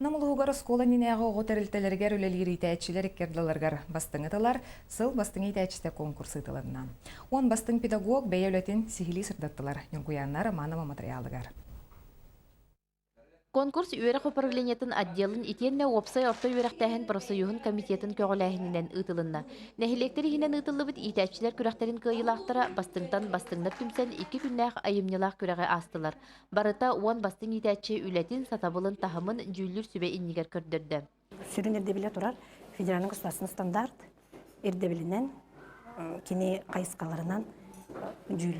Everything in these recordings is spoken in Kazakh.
Намылугар скола нинеға оғытерілтелергер үлелер итәчілер еккерділергер бастыңытылар сыл бастың итәчісті конкурсы ытылынна. Он бастың педагог бәйәулетін сихили сырдаттылар. Нүргуяннар манама материалыгар. Конкурс үерек управлениятын отделын итенне опсай орто үеректәһен профсоюзын комитетін көғіләһінінен ытылынна. Нәхилектері хинен ытылыбыт итәчілер күрәхтерин кыйылақтыра бастыңтан бастыңнар түмсен 2 күннәқ айымнылақ күрәғі астылар. Барыта 10 бастың итәчі үләтін сатабылын тахымын жүллүр сүбе иннигер көрдірді. Сирин эрдебиле турар федеральный государственный стандарт эрдебилинен кини кайыскаларынан жүл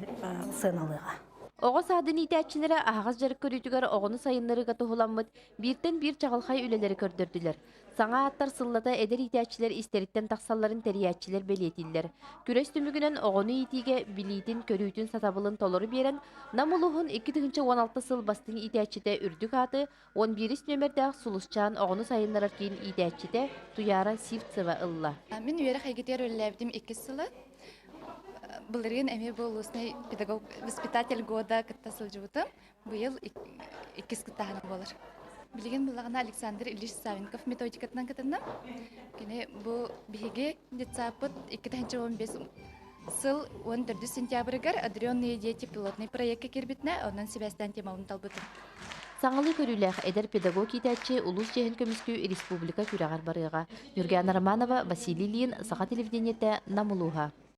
сыналыга. Оғы садын итәчілері ағыз жарық көрітігер оғыны сайынлары қатығыламыд, бірттен бір чағылқай үлелері көрдірділер. Саңа аттар сыллата әдер итәчілер истеріттен тақсаларын тәриятчілер белетілдер. Күрес түмігінен оғыны итіге білейтін көрійтін сатабылын толыры берен, намылуғын 2-16 сыл бастың итәчіде үрдік аты, 11 нөмірдәқ сұлысчан оғыны сайынларар кейін итәчіде Туяра Сивцева ылла. Мен үйері қайгетер өлләбдім 2 сылы. Бұлырген әме бұл осынай педагог воспитатель года кіттасыл жуытым. Бұйыл 2 кіттағаны болыр. Білген бұлағына Александр Ильич Савенков методикатынан кітінім. Кені бұл бігі детсапыт 2015 сыл 14 сентябрьгар «Одаренные дети» пилотный проекты кербітіне, онан Себастьян темауын талбытым. Саңалы көріләқ әдер педагог итәтчі Улус жехін көміскü республика күрәғар барыға. Нүргияна Романова, Василий Лин, Сақа телевидениеті Намылуға.